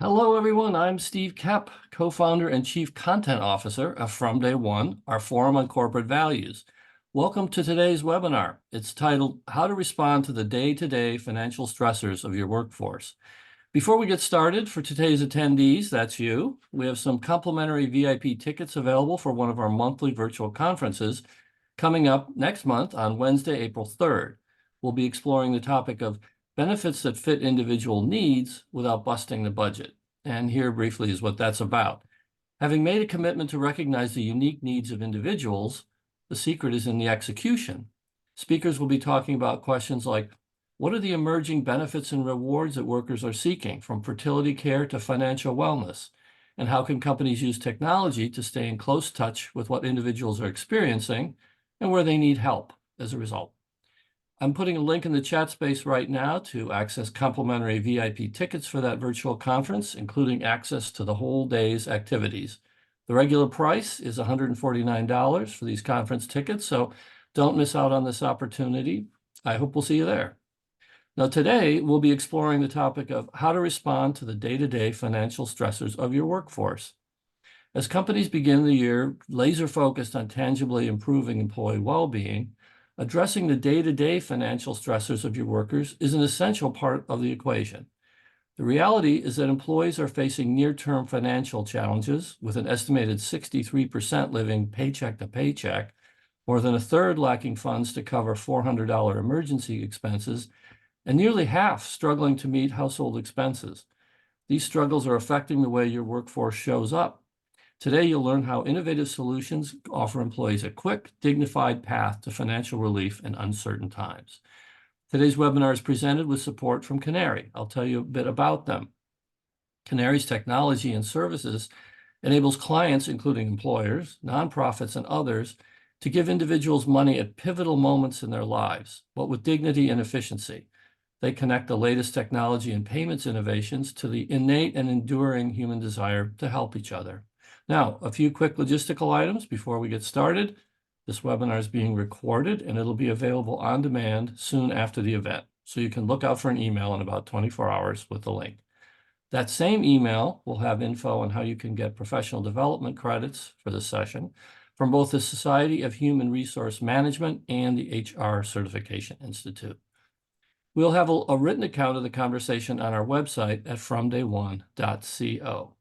Hello, everyone. I'm Steve Kep, co-founder and chief content officer of From Day One, our forum on corporate values. Welcome to today's webinar. It's titled, How to Respond to the Day-to-Day Financial Stressors of Your Workforce. Before we get started, for today's attendees, that's you, we have some complimentary VIP tickets available for one of our monthly virtual conferences coming up next month on Wednesday, April 3rd. We'll be exploring the topic of benefits that fit individual needs without busting the budget. And here briefly is what that's about. Having made a commitment to recognize the unique needs of individuals, the secret is in the execution. Speakers will be talking about questions like, what are the emerging benefits and rewards that workers are seeking, from fertility care to financial wellness? And how can companies use technology to stay in close touch with what individuals are experiencing and where they need help as a result? I'm putting a link in the chat space right now to access complimentary VIP tickets for that virtual conference, including access to the whole day's activities. The regular price is $149 for these conference tickets, so don't miss out on this opportunity. I hope we'll see you there. Now, today, we'll be exploring the topic of how to respond to the day-to-day financial stressors of your workforce. As companies begin the year laser-focused on tangibly improving employee well-being, addressing the day-to-day financial stressors of your workers is an essential part of the equation. The reality is that employees are facing near-term financial challenges, with an estimated 63% living paycheck to paycheck, more than a third lacking funds to cover $400 emergency expenses, and nearly half struggling to meet household expenses. These struggles are affecting the way your workforce shows up. Today, you'll learn how innovative solutions offer employees a quick, dignified path to financial relief in uncertain times. Today's webinar is presented with support from Canary. I'll tell you a bit about them. Canary's technology and services enables clients, including employers, nonprofits, and others, to give individuals money at pivotal moments in their lives, but with dignity and efficiency. They connect the latest technology and payments innovations to the innate and enduring human desire to help each other. Now, a few quick logistical items before we get started. This webinar is being recorded and it'll be available on demand soon after the event. So you can look out for an email in about 24 hours with the link. That same email will have info on how you can get professional development credits for this session from both the Society of Human Resource Management and the HR Certification Institute. We'll have a written account of the conversation on our website at fromdayone.co.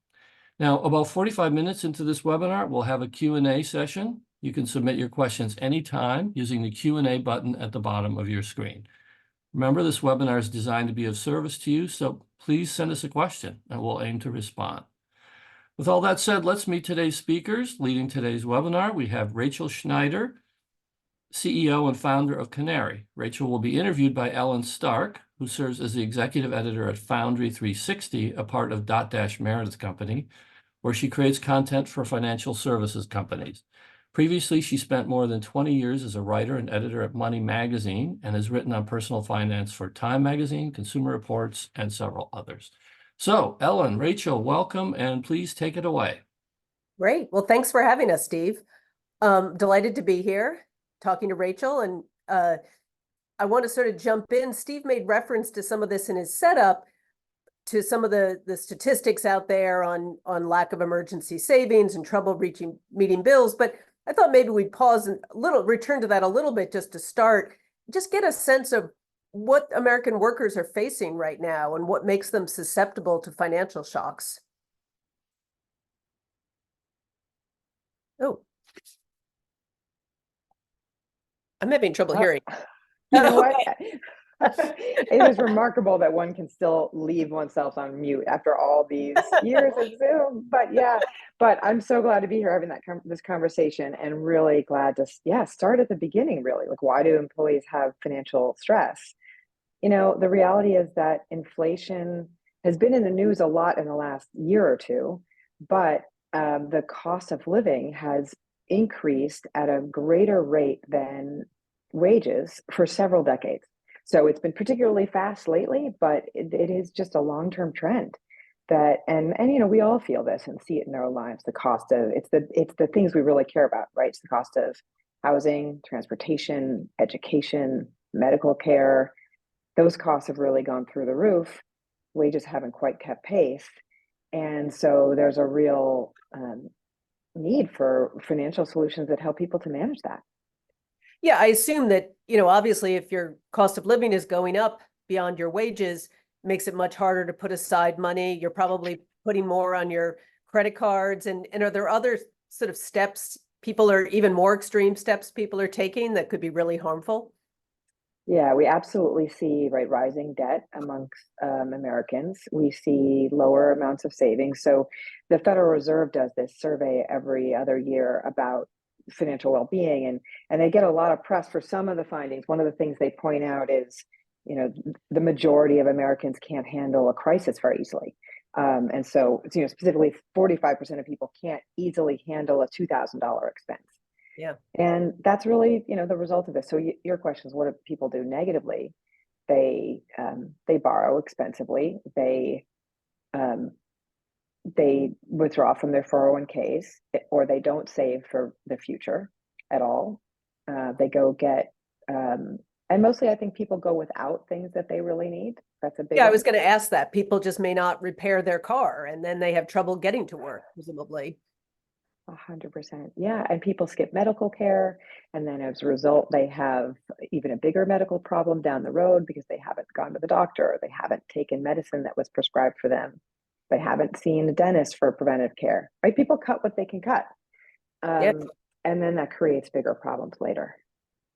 Now, about 45 minutes into this webinar, we'll have a Q&A session. You can submit your questions anytime using the Q&A button at the bottom of your screen. Remember, this webinar is designed to be of service to you, so please send us a question and we'll aim to respond. With all that said, let's meet today's speakers. Leading today's webinar, we have Rachel Schneider, CEO and founder of Canary. Rachel will be interviewed by Ellen Stark, who serves as the executive editor at Foundry 360, a part of Dotdash Meredith Company, where she creates content for financial services companies. Previously, she spent more than 20 years as a writer and editor at Money Magazine and has written on personal finance for Time Magazine, Consumer Reports, and several others. So, Ellen, Rachel, welcome, and please take it away. Great. Well, thanks for having us, Steve. Delighted to be here talking to Rachel. And I want to sort of jump in. Steve made reference to some of this in his setup, to some of the statistics out there on lack of emergency savings and trouble meeting bills. But I thought maybe we'd pause and return to that a little bit just to start, just get a sense of what American workers are facing right now and what makes them susceptible to financial shocks. Oh, I'm having trouble hearing. You know what? It is remarkable that one can still leave oneself on mute after all these years of Zoom. But yeah, I'm so glad to be here having this conversation, and really glad to start at the beginning. Really, like, why do employees have financial stress? You know, the reality is that inflation has been in the news a lot in the last year or two, but the cost of living has increased at a greater rate than wages for several decades. So it's been particularly fast lately, but it is just a long-term trend that, and you know, we all feel this and see it in our lives. The cost of it's the things we really care about, right? It's the cost of housing, transportation, education, medical care. Those costs have really gone through the roof. Wages haven't quite kept pace. And so there's a real need for financial solutions that help people to manage that. Yeah, I assume that, obviously if your cost of living is going up beyond your wages, it makes it much harder to put aside money. You're probably putting more on your credit cards. And are there other sort of steps people are, even more extreme steps people are taking that could be really harmful? Yeah, we absolutely see rising debt amongst Americans. We see lower amounts of savings. So the Federal Reserve does this survey every other year about financial well-being, and they get a lot of press for some of the findings. One of the things they point out is, the majority of Americans can't handle a crisis very easily. And so, specifically 45% of people can't easily handle a $2,000 expense. Yeah. And that's really, the result of this. So your question is, what do people do negatively? They borrow expensively. They withdraw from their 401ks, or they don't save for the future at all. They go get, and mostly I think people go without things that they really need. That's a big Yeah, I one. was going to ask that. People just may not repair their car and then they have trouble getting to work, presumably. 100%. Yeah. And people skip medical care. And then as a result, they have even a bigger medical problem down the road because they haven't gone to the doctor, or they haven't taken medicine that was prescribed for them. They haven't seen a dentist for preventive care, right? People cut what they can cut. Yeah. And then that creates bigger problems later.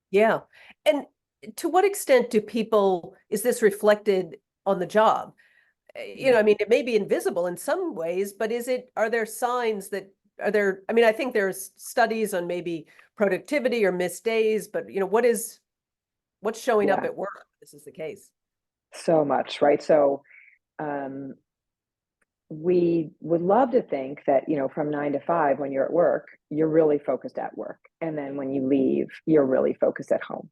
Yeah. And to what extent is this reflected on the job? I mean, it may be invisible in some ways, but are there signs I think there's studies on maybe productivity or missed days, but what's showing up Yeah, at work if this is the case? so much, right? So um, we would love to think that, from 9 to 5, when you're at work, you're really focused at work. And then when you leave, you're really focused at home.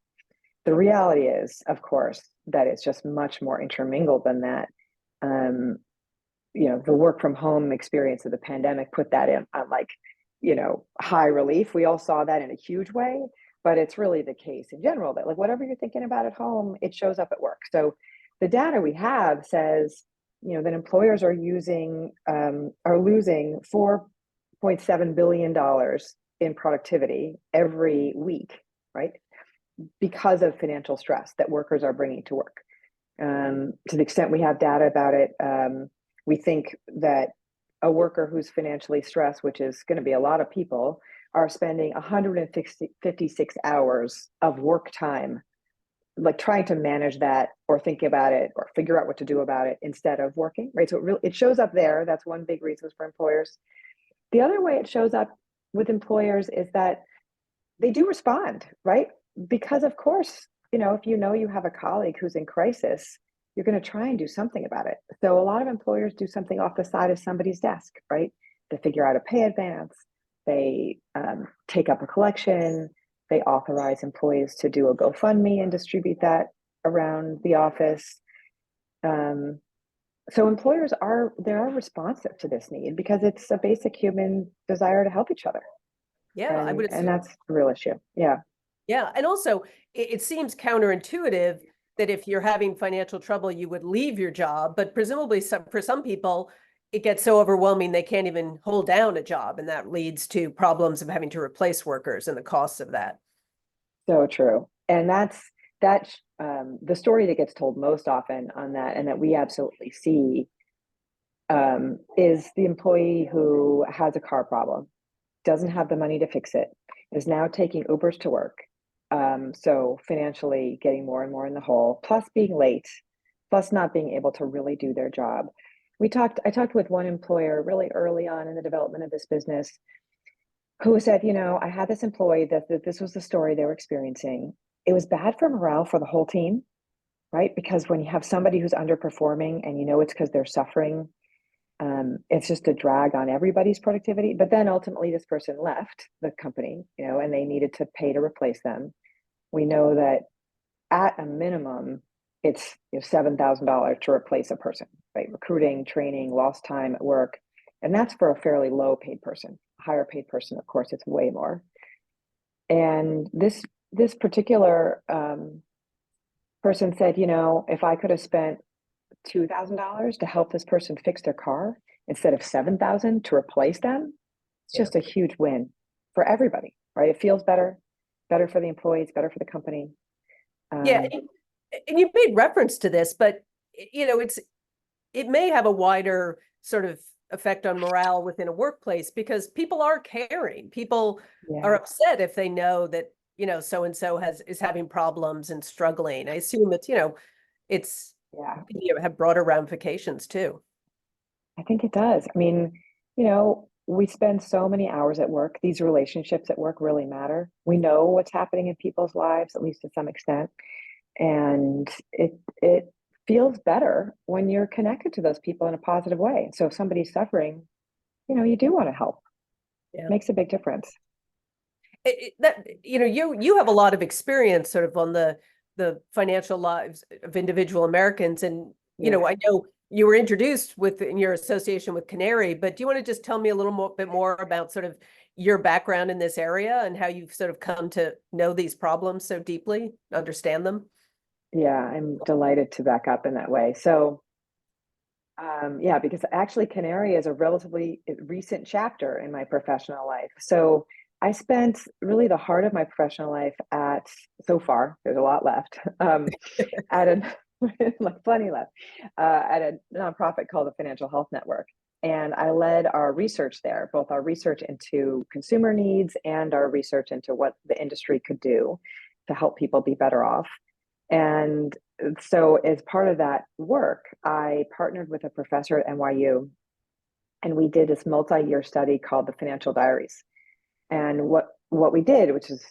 The reality is, of course, that it's just much more intermingled than that. The work from home experience of the pandemic put that in on high relief. We all saw that in a huge way, but it's really the case in general that whatever you're thinking about at home, it shows up at work. So the data we have says, that employers are losing $4.7 billion in productivity every week, right? Because of financial stress that workers are bringing to work. To the extent we have data about it, we think that a worker who's financially stressed, which is going to be a lot of people, are spending 156 hours of work time, trying to manage that or think about it or figure out what to do about it instead of working, right? So it shows up there. That's one big reason for employers. The other way it shows up with employers is that they do respond, right? Because of course, if you have a colleague who's in crisis, you're going to try and do something about it. So a lot of employers do something off the side of somebody's desk, right? They figure out a pay advance. They take up a collection. They authorize employees to do a GoFundMe and distribute that around the office. So employers are responsive to this need because it's a basic human desire to help each other. Yeah, I would And assume. that's the real issue. Yeah. Yeah. And also, it seems counterintuitive that if you're having financial trouble, you would leave your job. But presumably, for some people, it gets so overwhelming they can't even hold down a job. And that leads to problems of having to replace workers and the costs of that. So true. And that's the story that gets told most often on that, and that we absolutely see, is the employee who has a car problem, doesn't have the money to fix it, is now taking Ubers to work. So financially getting more and more in the hole, plus being late, plus not being able to really do their job. I talked with one employer really early on in the development of this business who said, I had this employee that this was the story they were experiencing. It was bad for morale for the whole team, right? Because when you have somebody who's underperforming and it's because they're suffering, it's just a drag on everybody's productivity. But then ultimately this person left the company, and they needed to pay to replace them. We know that at a minimum, it's $7,000 to replace a person, right? Recruiting, training, lost time at work. And that's for a fairly low paid person. A higher paid person, of course, it's way more. And this particular person said, if I could have spent $2,000 to help this person fix their car instead of 7,000 to replace them, it's just a huge win for everybody, right? It feels better for the employees, better for the company. Yeah, and you made reference to this, but it may have a wider sort of effect on morale within a workplace because people are caring. People are upset if they know that, so and so is having problems and struggling. I assume it's have broader ramifications too. I think it does. I mean, we spend so many hours at work. These relationships at work really matter. We know what's happening in people's lives, at least to some extent. And it feels better when you're connected to those people in a positive way. So if somebody's suffering, you do want to help. Yeah. It makes a big difference. You have a lot of experience sort of on the financial lives of individual Americans. And, I know you were introduced in your association with Canary, but do you want to just tell me a little bit more about sort of your background in this area and how you've sort of come to know these problems so deeply, understand them? Yeah, I'm delighted to back up in that way. So, because actually Canary is a relatively recent chapter in my professional life. So I spent really the heart of my professional life so far, there's a lot left, at plenty left, at a nonprofit called the Financial Health Network. And I led our research there, both our research into consumer needs and our research into what the industry could do to help people be better off. And so as part of that work, I partnered with a professor at NYU, and we did this multi-year study called the Financial Diaries. And what we did, which is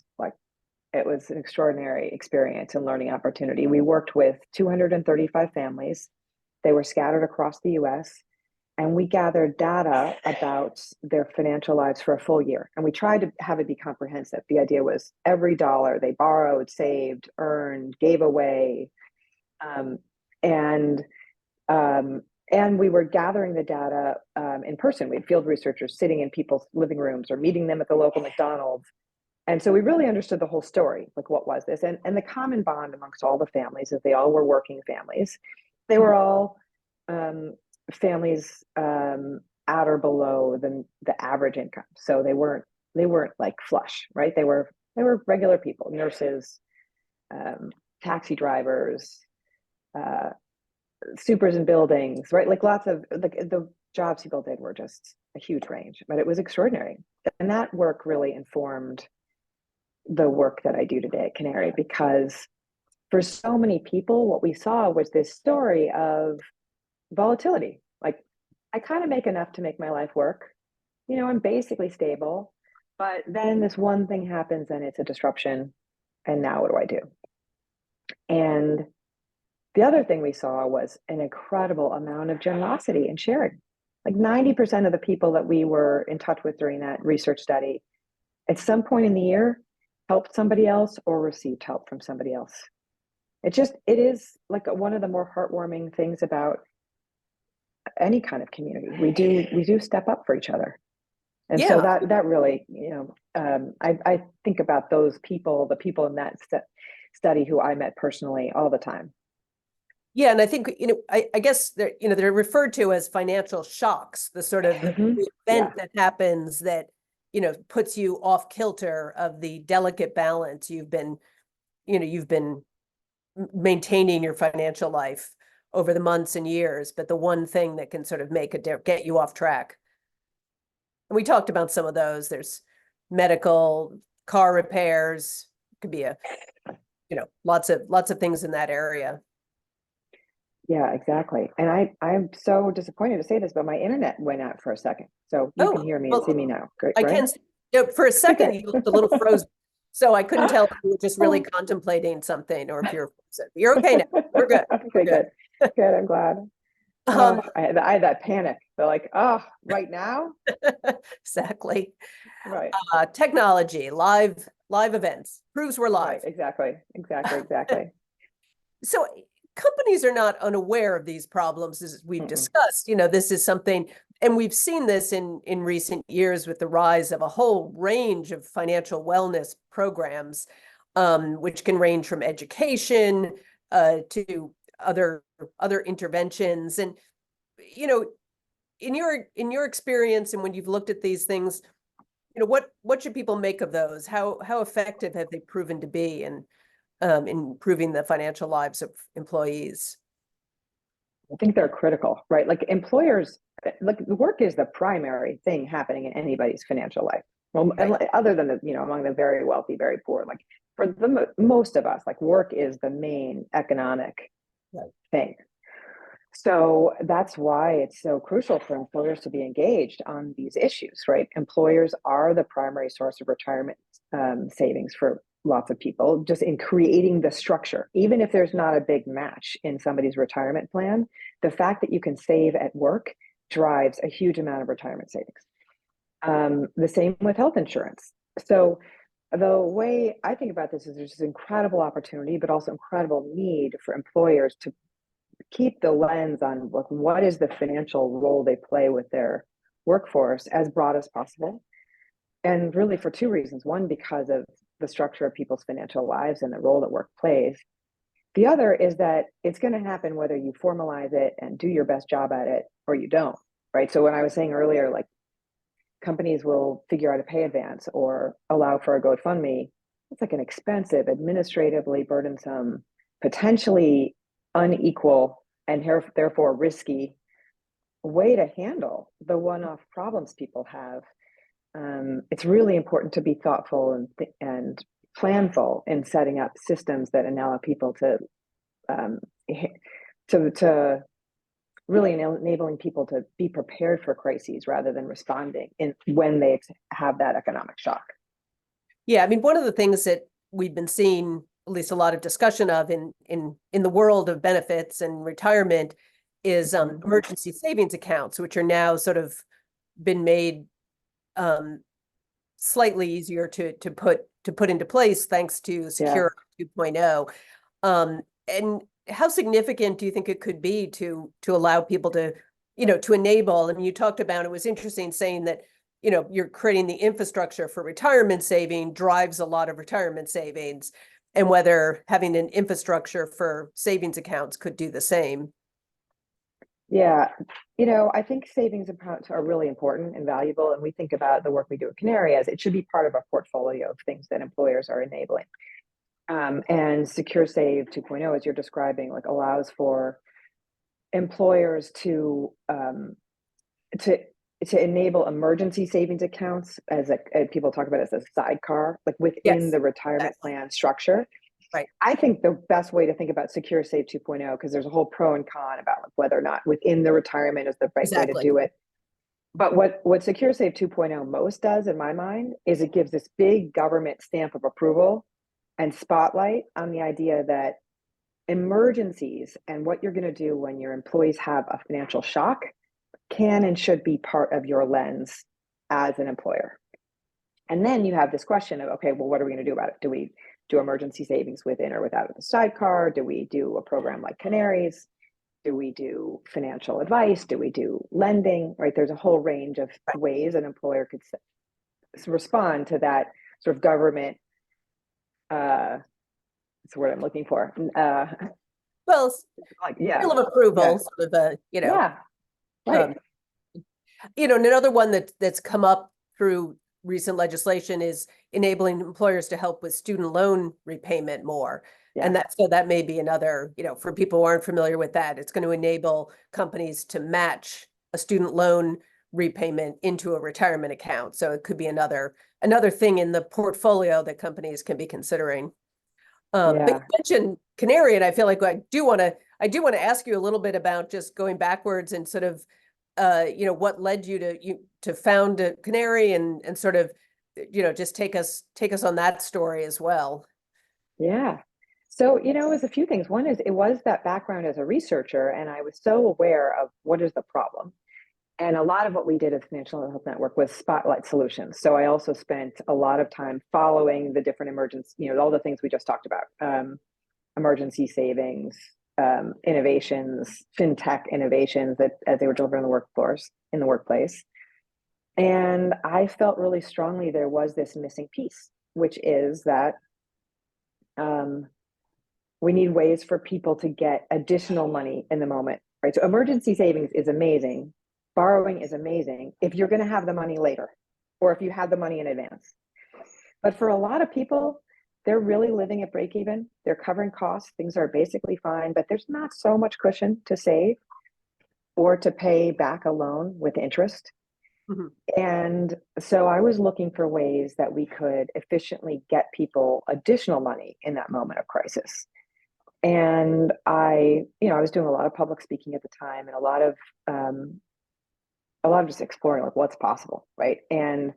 it was an extraordinary experience and learning opportunity. We worked with 235 families. They were scattered across the US, and we gathered data about their financial lives for a full year. And we tried to have it be comprehensive. The idea was every dollar they borrowed, saved, earned, gave away. And we were gathering the data in person. We had field researchers sitting in people's living rooms or meeting them at the local McDonald's. And so we really understood the whole story, like what was this? And the common bond amongst all the families is they all were working families. They were all families at or below the average income. So they weren't like flush, right? They were regular people, nurses, taxi drivers, supers in buildings, right? Like lots of the jobs people did were just a huge range, but it was extraordinary. And that work really informed the work that I do today at Canary, because for so many people, what we saw was this story of volatility. Like, I kind of make enough to make my life work. I'm basically stable, but then this one thing happens and it's a disruption. And now what do I do? And the other thing we saw was an incredible amount of generosity and sharing. Like 90% of the people that we were in touch with during that research study, at some point in the year, helped somebody else or received help from somebody else. It is like one of the more heartwarming things about any kind of community. We do step up for each other. And so that really, I think about those people, the people in that study who I met personally all the time. Yeah, and I think, I guess they're referred to as financial shocks, the sort of the event that happens that, puts you off kilter of the delicate balance you've been maintaining your financial life over the months and years, but the one thing that can sort of get you off track. And we talked about some of those. There's medical, car repairs, could be lots of things in that area. Yeah, exactly. And I'm so disappointed to say this, but my internet went out for a second. So you can hear me and see me now. Great, I right? can. For a second, you looked a little frozen. So I couldn't tell if you were just really contemplating something or if you're frozen. You're okay now. We're good. Okay, good. Good. I'm glad. I had that panic. They're like, oh, right now? Exactly. Right. Technology, live events, proves we're live. Right, exactly. So companies are not unaware of these problems, as we've discussed. This is something, and we've seen this in recent years with the rise of a whole range of financial wellness programs, which can range from education to other interventions. And in your experience and when you've looked at these things, what should people make of those? How effective have they proven to be in improving the financial lives of employees? I think they're critical, right? Like employers, like work is the primary thing happening in anybody's financial life. Well, Right. other than among the very wealthy, very poor, like for the most of us, like work is the main economic Right. thing. So that's why it's so crucial for employers to be engaged on these issues, right? Employers are the primary source of retirement savings for lots of people, just in creating the structure. Even if there's not a big match in somebody's retirement plan, the fact that you can save at work drives a huge amount of retirement savings. The same with health insurance. So the way I think about this is there's this incredible opportunity, but also incredible need for employers to keep the lens on what is the financial role they play with their workforce as broad as possible. And really for two reasons. One, because of the structure of people's financial lives and the role that work plays. The other is that it's going to happen whether you formalize it and do your best job at it or you don't, right? So when I was saying earlier, like companies will figure out a pay advance or allow for a GoFundMe, it's like an expensive, administratively burdensome, potentially unequal, and therefore risky way to handle the one-off problems people have. It's really important to be thoughtful and planful in setting up systems that allow people to really enabling people to be prepared for crises rather than responding when they have that economic shock. Yeah, I mean, one of the things that we've been seeing, at least a lot of discussion of in the world of benefits and retirement, is emergency savings accounts, which are now sort of been made slightly easier to put into place thanks to Secure 2.0. And how significant do you think it could be to allow people to enable? And you talked about, it was interesting saying that you're creating the infrastructure for retirement saving drives a lot of retirement savings, and whether having an infrastructure for savings accounts could do the same. Yeah, I think savings accounts are really important and valuable. And we think about the work we do at Canary as it should be part of a portfolio of things that employers are enabling. And Secure Save 2.0, as you're describing, like allows for employers to enable emergency savings accounts as people talk about it as a sidecar, like within the retirement plan structure. Right. I think the best way to think about Secure Save 2.0, because there's a whole pro and con about like whether or not within the retirement is the right way to do it. But what Secure Save 2.0 most does, in my mind, is it gives this big government stamp of approval and spotlight on the idea that emergencies and what you're going to do when your employees have a financial shock can and should be part of your lens as an employer. And then you have this question of, okay, well, what are we going to do about it? Do we do emergency savings within or without the sidecar? Do we do a program like Canary's? Do we do financial advice? Do we do lending? Right? There's a whole range of ways an employer could respond to that sort of government. That's the word I'm looking for. Well, like seal of approval, sort of right. And another one that's come up through recent legislation is enabling employers to help with student loan repayment more. Yeah. And that may be another, for people who aren't familiar with that, it's going to enable companies to match a student loan repayment into a retirement account. So it could be another thing in the portfolio that companies can be considering. But you mentioned Canary, and I feel like I do want to ask you a little bit about just going backwards and sort of what led you to found a Canary and sort of just take us on that story as well. Yeah. So, it was a few things. One is it was that background as a researcher, and I was so aware of what is the problem. And a lot of what we did at Financial Health Network was spotlight solutions. So I also spent a lot of time following the different emergency, all the things we just talked about, emergency savings, innovations, fintech innovations that as they were delivered in the workplace. And I felt really strongly there was this missing piece, which is that we need ways for people to get additional money in the moment, right? So emergency savings is amazing, borrowing is amazing if you're going to have the money later, or if you have the money in advance. But for a lot of people, they're really living at break even. They're covering costs. Things are basically fine, but there's not so much cushion to save or to pay back a loan with interest. Mhm. And so I was looking for ways that we could efficiently get people additional money in that moment of crisis. And I was doing a lot of public speaking at the time, and a lot of just exploring like what's possible, right? And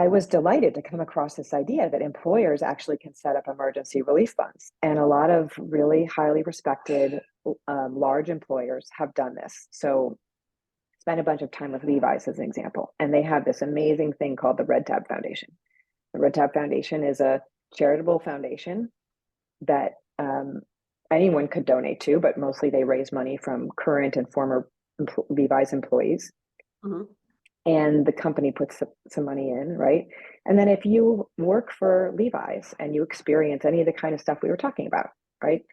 I was delighted to come across this idea that employers actually can set up emergency relief funds. And a lot of really highly respected large employers have done this. So spent a bunch of time with Levi's as an example, and they have this amazing thing called the Red Tab Foundation. The Red Tab Foundation is a charitable foundation that anyone could donate to, but mostly they raise money from current and former Levi's employees. Mhm. And the company puts some money in, right? And then if you work for Levi's and you experience any of the kind of stuff we were talking about, right?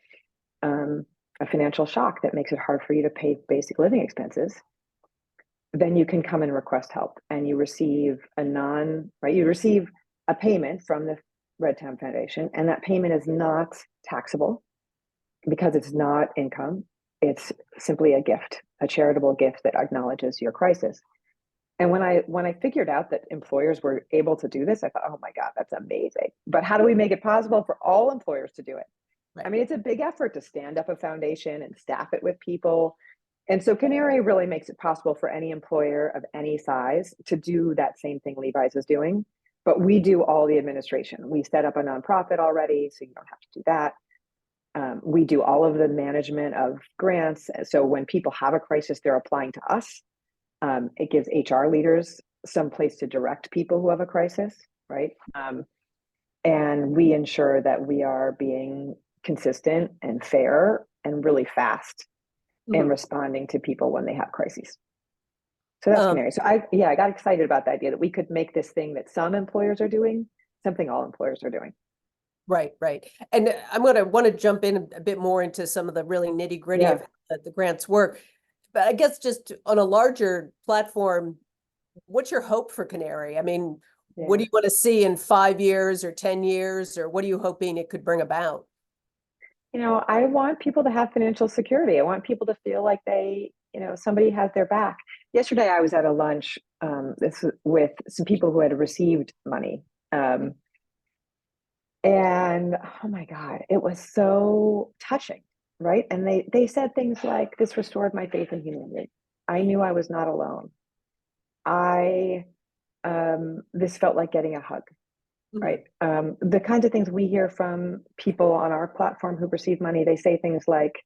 A financial shock that makes it hard for you to pay basic living expenses, then you can come and request help, and you receive you receive a payment from the Red Tab Foundation, and that payment is not taxable because it's not income. It's simply a gift, a charitable gift that acknowledges your crisis. And when I figured out that employers were able to do this, I thought, oh my God, that's amazing. But how do we make it possible for all employers to do it? Right. I mean, it's a big effort to stand up a foundation and staff it with people. And so Canary really makes it possible for any employer of any size to do that same thing Levi's is doing. But we do all the administration. We set up a nonprofit already, so you don't have to do that. We do all of the management of grants. So when people have a crisis, they're applying to us. It gives HR leaders some place to direct people who have a crisis, right? And we ensure that we are being consistent and fair and really fast in responding to people when they have crises. So that's Canary. So I got excited about the idea that we could make this thing that some employers are doing, something all employers are doing. Right, right. And I'm going to want to jump in a bit more into some of the really nitty gritty of how the grants work. But I guess just on a larger platform, what's your hope for Canary? I mean, what do you want to see in 5 years or 10 years, or what are you hoping it could bring about? I want people to have financial security. I want people to feel like they, somebody has their back. Yesterday, I was at a lunch with some people who had received money. And oh my God, it was so touching, right? And they said things like, this restored my faith in humanity. I knew I was not alone. This felt like getting a hug, right? The kinds of things we hear from people on our platform who receive money, they say things like,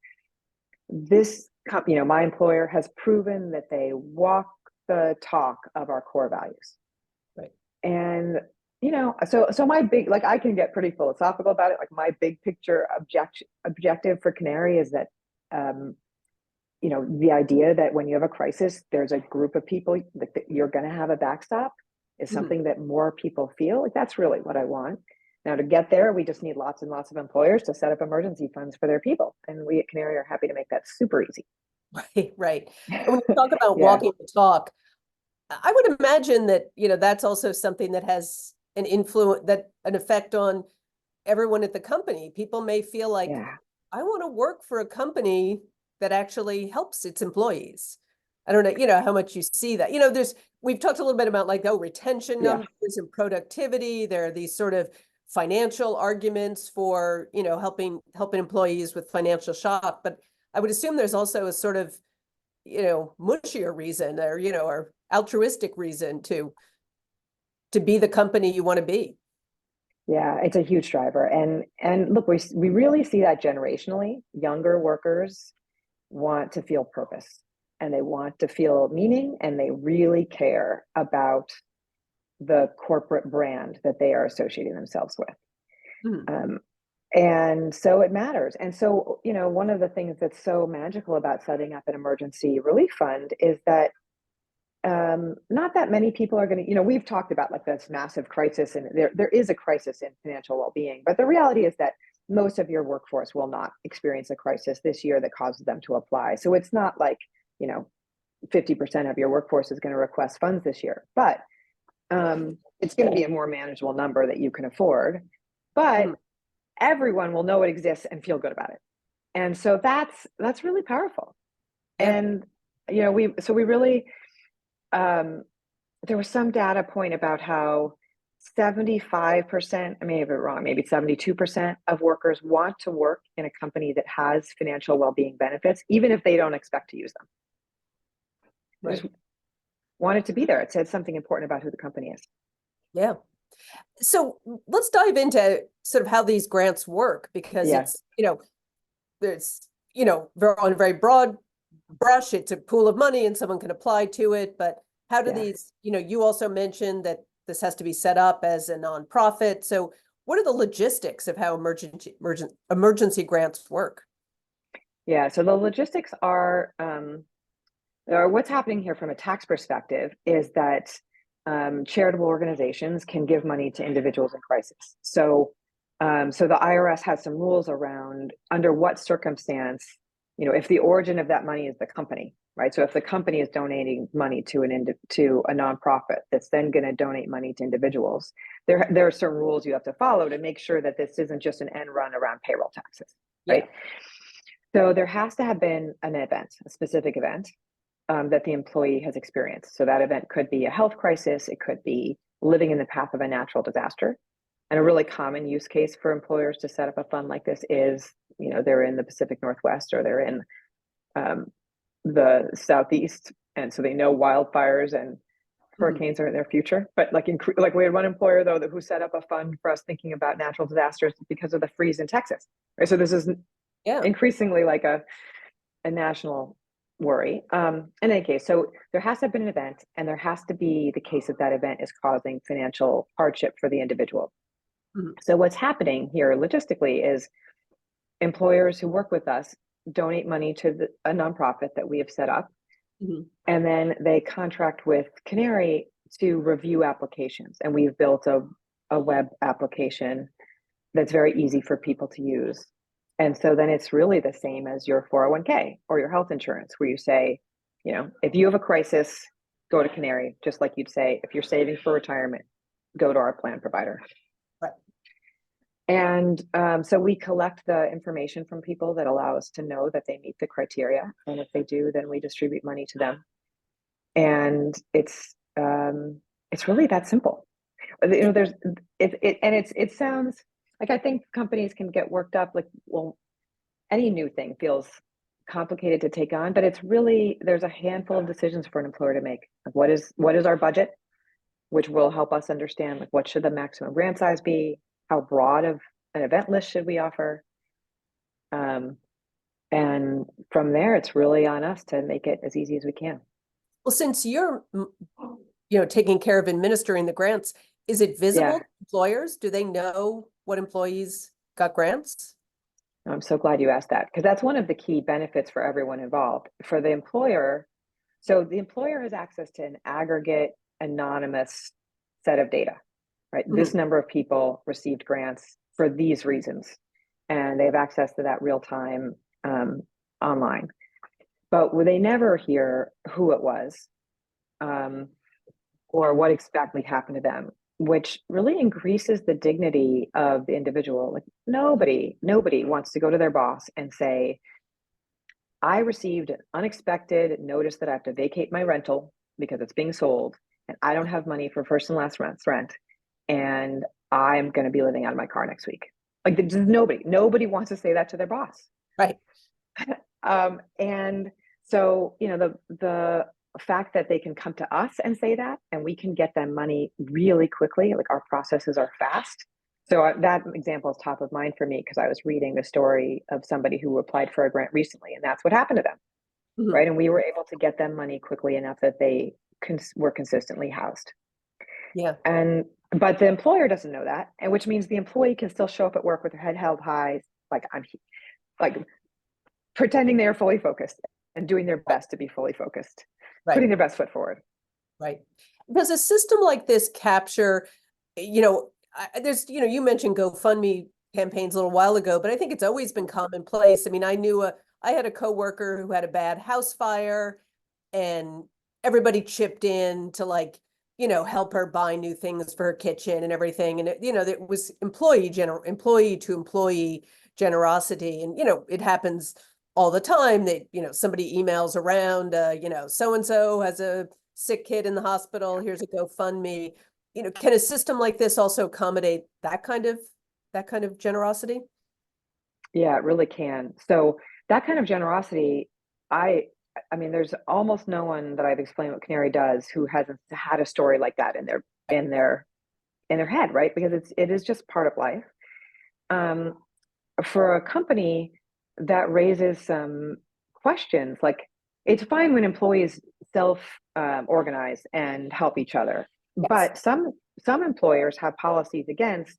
my employer has proven that they walk the talk of our core values. Right. And so my big, like, I can get pretty philosophical about it. Like, my big picture objective for Canary is that, the idea that when you have a crisis, there's a group of people that you're going to have a backstop is something that more people feel. Like, that's really what I want. Now, to get there, we just need lots and lots of employers to set up emergency funds for their people. And we at Canary are happy to make that super easy. Right, right. And when you talk about walking the talk, I would imagine that, that's also something that has an effect on everyone at the company. People may feel like, I want to work for a company that actually helps its employees. I don't know, how much you see that. We've talked a little bit about retention numbers and productivity. There are these sort of financial arguments for, helping employees with financial shock. But I would assume there's also a sort of, mushier reason or altruistic reason to be the company you want to be. Yeah, it's a huge driver. And look, we really see that generationally. Younger workers want to feel purpose, and they want to feel meaning, and they really care about the corporate brand that they are associating themselves with. And so it matters. And so, one of the things that's so magical about setting up an emergency relief fund is that not that many people are going to, we've talked about like this massive crisis, and there is a crisis in financial well-being, but the reality is that most of your workforce will not experience a crisis this year that causes them to apply. So it's not like, 50% of your workforce is going to request funds this year, but it's going to be a more manageable number that you can afford, but everyone will know it exists and feel good about it. And so that's really powerful. Yeah. And, we really, there was some data point about how 75%, I may have it wrong, maybe 72% of workers want to work in a company that has financial well-being benefits, even if they don't expect to use them. They Right. just want it to be there. It said something important about who the company is. Yeah. So let's dive into sort of how these grants work, because Yes. it's, there's, on a very broad brush, it's a pool of money and someone can apply to it. But how do Yeah. these, you also mentioned that this has to be set up as a nonprofit. So what are the logistics of how emergency grants work? Yeah. So the logistics are what's happening here from a tax perspective is that charitable organizations can give money to individuals in crisis. So the IRS has some rules around under what circumstance, if the origin of that money is the company, right? So if the company is donating money to a nonprofit that's then going to donate money to individuals, there are certain rules you have to follow to make sure that this isn't just an end run around payroll taxes, right? Yeah. So there has to have been an event, a specific event that the employee has experienced. So that event could be a health crisis, it could be living in the path of a natural disaster. And a really common use case for employers to set up a fund like this is, they're in the Pacific Northwest or they're in the Southeast. And so they know wildfires and hurricanes are in their future. But like we had one employer though who set up a fund for us thinking about natural disasters because of the freeze in Texas. Right? So this is increasingly like a national worry. In any case, so there has to have been an event, and there has to be the case that that event is causing financial hardship for the individual. So what's happening here logistically is employers who work with us donate money to a nonprofit that we have set up, and then they contract with Canary to review applications. And we've built a web application that's very easy for people to use. And so then it's really the same as your 401k or your health insurance, where you say, if you have a crisis, go to Canary, just like you'd say, if you're saving for retirement, go to our plan provider. Right. And so we collect the information from people that allow us to know that they meet the criteria. And if they do, then we distribute money to them. And it's really that simple. It sounds like, I think companies can get worked up, like, well, any new thing feels complicated to take on, but it's really, there's a handful of decisions for an employer to make. Like what is our budget, which will help us understand, like, what should the maximum grant size be? How broad of an event list should we offer? And from there, it's really on us to make it as easy as we can. Well, since you're, taking care of administering the grants, is it visible to employers? Do they know what employees got grants? I'm so glad you asked that, because that's one of the key benefits for everyone involved. For the employer, so the employer has access to an aggregate, anonymous set of data, right? This number of people received grants for these reasons, and they have access to that real time online. But they never hear who it was or what exactly happened to them, which really increases the dignity of the individual. Like nobody wants to go to their boss and say, I received an unexpected notice that I have to vacate my rental because it's being sold, and I don't have money for first and last rent, and I'm going to be living out of my car next week. Like there's nobody wants to say that to their boss. Right. And so, the fact that they can come to us and say that, and we can get them money really quickly, like our processes are fast. So that example is top of mind for me, because I was reading the story of somebody who applied for a grant recently, and that's what happened to them, right? And we were able to get them money quickly enough that they were consistently housed. Yeah. But the employer doesn't know that, and which means the employee can still show up at work with their head held high, like pretending they're fully focused and doing their best to be fully focused, putting their best foot forward. Right. Does a system like this capture, there's, you mentioned GoFundMe campaigns a little while ago, but I think it's always been commonplace. I mean, I had a coworker who had a bad house fire, and everybody chipped in to like, help her buy new things for her kitchen and everything. And it was employee to employee generosity. And, it happens all the time that, somebody emails around, so-and-so has a sick kid in the hospital. Here's a GoFundMe. Can a system like this also accommodate that kind of generosity? Yeah, it really can. So that kind of generosity, I mean, there's almost no one that I've explained what Canary does who hasn't had a story like that in their head, right? Because it is just part of life. For a company, that raises some questions. Like, it's fine when employees self organize and help each other, Yes. but some employers have policies against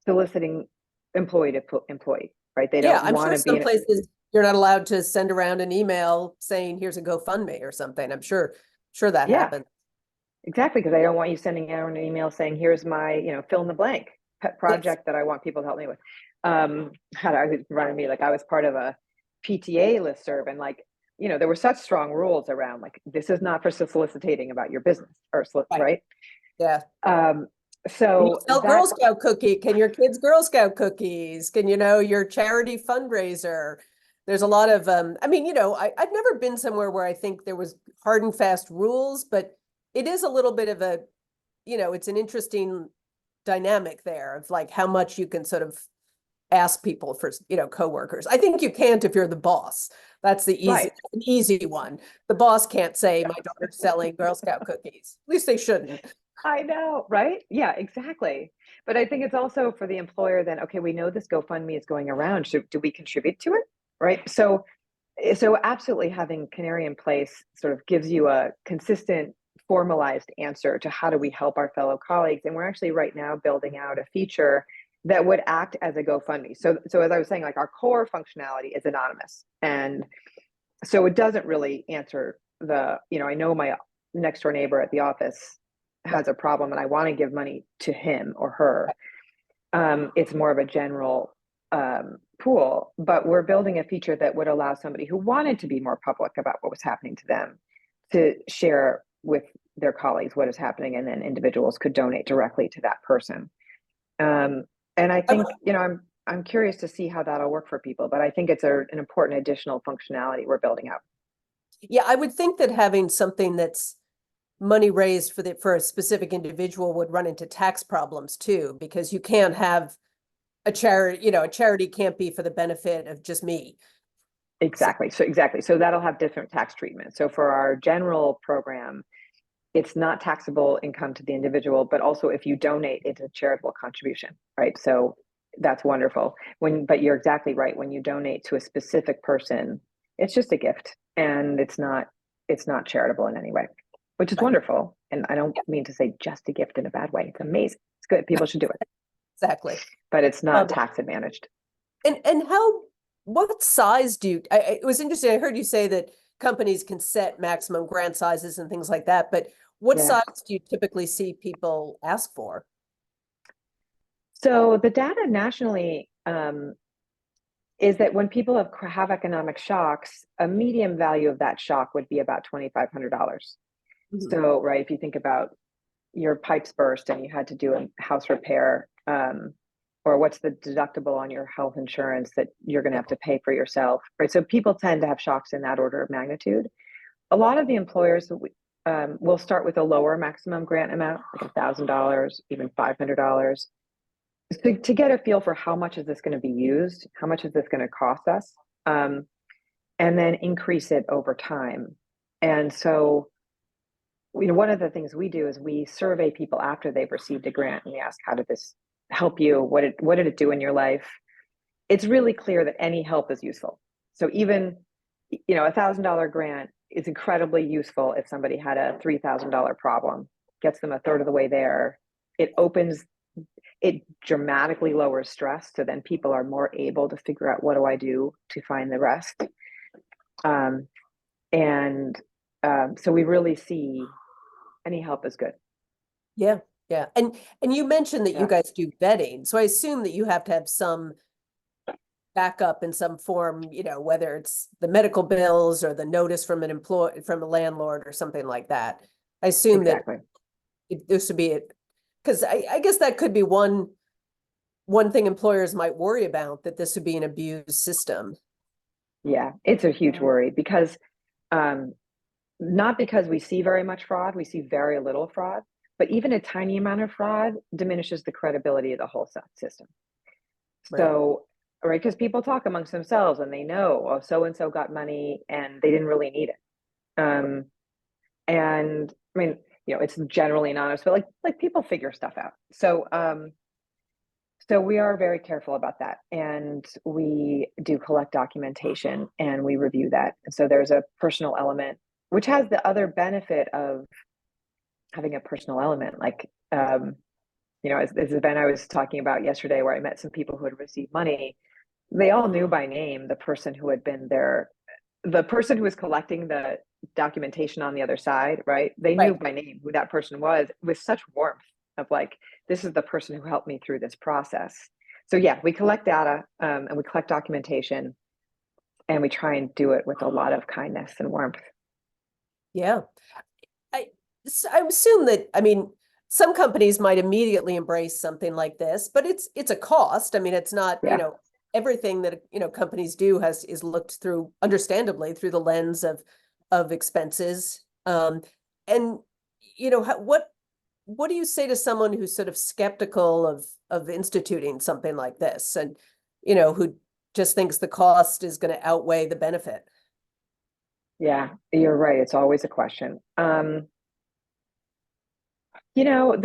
soliciting employee to employee, right? They Yeah, don't I'm want sure to be some in. places you're not allowed to send around an email saying, here's a GoFundMe or something. I'm sure that Yeah, happens. exactly, because I don't want you sending out an email saying, here's my, fill in the blank pet Yes. project that I want people to help me with. Had I was running me, like, I was part of a PTA listserv, and like, there were such strong rules around, like, this is not for soliciting about your business or Right. right. Yeah. Um, Can you so sell that, Girl Scout cookie? Can your kids Girl Scout cookies? Can your charity fundraiser? There's a lot of I've never been somewhere where I think there was hard and fast rules, but it is a little bit of a, it's an interesting dynamic there of like how much you can sort of ask people for, coworkers. I think you can't if you're the boss. That's right. an easy one. The boss can't say my daughter's selling Girl Scout cookies. At least they shouldn't. I know, right? Yeah, exactly. But I think it's also for the employer then, okay, we know this GoFundMe is going around. Do we contribute to it? Right. So absolutely having Canary in place sort of gives you a consistent, formalized answer to how do we help our fellow colleagues. And we're actually right now building out a feature that would act as a GoFundMe. So as I was saying, like, our core functionality is anonymous. And so it doesn't really answer I know my next door neighbor at the office has a problem and I want to give money to him or her. It's more of a general pool, but we're building a feature that would allow somebody who wanted to be more public about what was happening to them to share with their colleagues what is happening, and then individuals could donate directly to that person. And I think, I'm curious to see how that'll work for people, but I think it's an important additional functionality we're building out. Yeah, I would think that having something that's money raised for a specific individual would run into tax problems too, because you can't have a charity can't be for the benefit of just me. Exactly. So that'll have different tax treatment. So for our general program, it's not taxable income to the individual, but also if you donate, it's a charitable contribution, right? So that's wonderful. But you're exactly right. When you donate to a specific person, it's just a gift, and it's not charitable in any way, which is Right. wonderful. And I don't mean to say just a gift in a bad way. It's amazing. It's good. People should do it. Exactly. But it's not tax advantaged. And what size it was interesting. I heard you say that companies can set maximum grant sizes and things like that, but what Yeah. size do you typically see people ask for? So the data nationally is that when people have economic shocks, a median value of that shock would be about $2,500. Mhm. So, right, if you think about your pipes burst and you had to do a house repair, or what's the deductible on your health insurance that you're going to have to pay for yourself, right? So people tend to have shocks in that order of magnitude. A lot of the employers will start with a lower maximum grant amount, like $1,000, even $500, to get a feel for how much is this going to be used, how much is this going to cost us, and then increase it over time. And so, one of the things we do is we survey people after they've received a grant, and we ask, how did this help you? What did it do in your life? It's really clear that any help is useful. So even, $1,000 grant is incredibly useful if somebody had a $3,000 problem, gets them a third of the way there. It dramatically lowers stress. So then people are more able to figure out, what do I do to find the rest? So we really see any help is good. Yeah, yeah. And you mentioned that Yeah. you guys do vetting, so I assume that you have to have some backup in some form, whether it's the medical bills or the notice from from a landlord or something like that. I assume Exactly. that this would be it, because I guess that could be one thing employers might worry about, that this would be an abused system. Yeah, it's a huge worry because not because we see very much fraud, we see very little fraud, but even a tiny amount of fraud diminishes the credibility of the whole system. Right. So, right, because people talk amongst themselves and they know, oh, so and so got money and they didn't really need it. And I mean, it's generally anonymous, but like people figure stuff out. So we are very careful about that, and we do collect documentation and we review that. And so there's a personal element, which has the other benefit of having a personal element. Like, as this event I was talking about yesterday, where I met some people who had received money, they all knew by name the person who had been there, the person who was collecting the documentation on the other side, right? They knew by name who that person was, with such warmth of like, this is the person who helped me through this process. So yeah, we collect data and we collect documentation, and we try and do it with a lot of kindness and warmth. Yeah. I assume that, some companies might immediately embrace something like this, but it's a cost. It's not, Yeah. everything that, companies do is looked through, understandably, through the lens of expenses. And, what do you say to someone who's sort of skeptical of instituting something like this, and, who just thinks the cost is going to outweigh the benefit? Yeah, you're right. It's always a question. The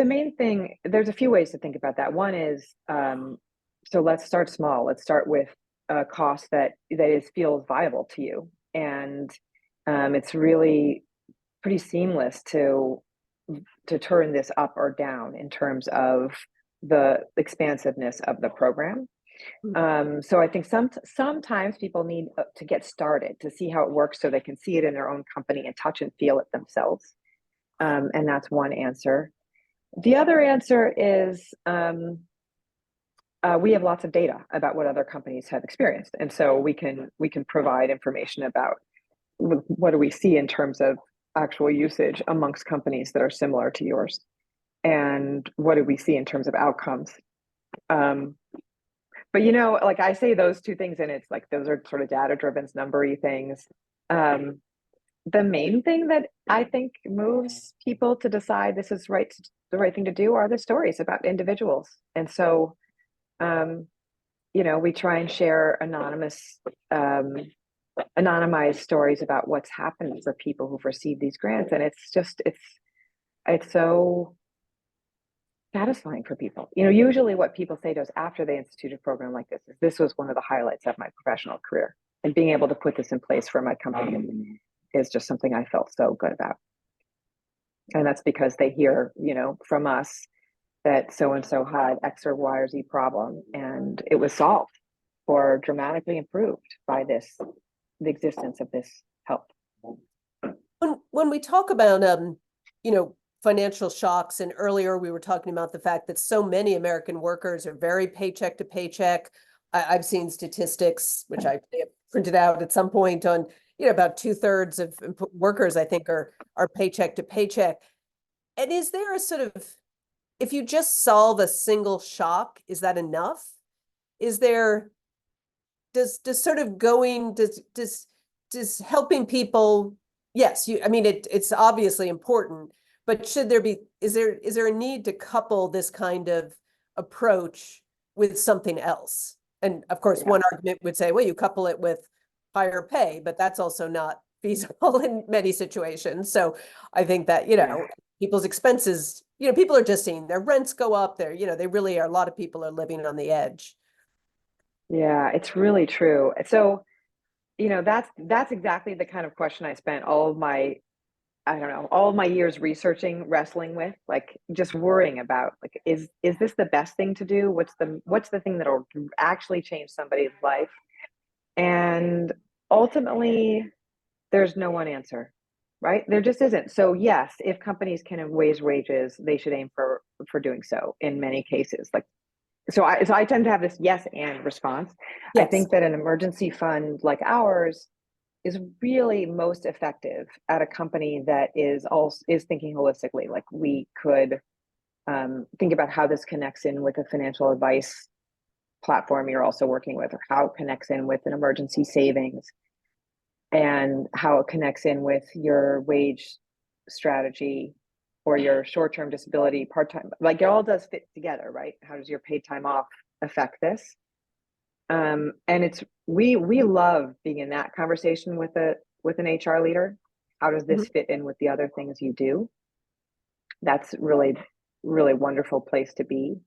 main thing, there's a few ways to think about that. One is, so let's start small. Let's start with a cost that feels viable to you. And it's really pretty seamless to turn this up or down in terms of the expansiveness of the program. So I think sometimes people need to get started to see how it works, so they can see it in their own company and touch and feel it themselves. And that's one answer. The other answer is we have lots of data about what other companies have experienced, and so we can provide information about what do we see in terms of actual usage amongst companies that are similar to yours, and what do we see in terms of outcomes. But like I say those two things, and it's like those are sort of data-driven, numbery things. The main thing that I think moves people to decide this is the right thing to do are the stories about individuals. And so, we try and share anonymized stories about what's happened for people who've received these grants. And it's so satisfying for people. Usually what people say to us after they institute a program like this is, this was one of the highlights of my professional career, and being able to put this in place for my company is just something I felt so good about. And that's because they hear, from us that so-and-so had X or Y or Z problem, and it was solved or dramatically improved by the existence of this help. When we talk about, financial shocks, and earlier we were talking about the fact that so many American workers are very paycheck to paycheck. I've seen statistics, which I printed out at some point, on about 2/3 of workers, I think, are paycheck to paycheck. And is there a sort of, if you just solve a single shock, is that enough? Is there, does sort of does helping people, yes, it's obviously important, but should there be, is there a need to couple this kind of approach with something else? And of course, one argument would say, well, you couple it with higher pay, but that's also not feasible in many situations. So I think that, people's expenses, people are just seeing their rents go up there, they really are, a lot of people are living on the edge. Yeah, it's really true. So, that's exactly the kind of question I spent all of my years researching, wrestling with, like just worrying about, like, is this the best thing to do? What's the thing that'll actually change somebody's life? And ultimately, there's no one answer, right? There just isn't. So yes, if companies can raise wages, they should aim for doing so in many cases. Like, I tend to have this yes and response. I Yes. think that an emergency fund like ours is really most effective at a company that is thinking holistically. Like we could think about how this connects in with a financial advice platform you're also working with, or how it connects in with an emergency savings, and how it connects in with your wage strategy or your short-term disability, part-time, like it all does fit together, right? How does your paid time off affect this? And it's we love being in that conversation with an HR leader. How does this fit in with the other things you do? That's really wonderful place to be.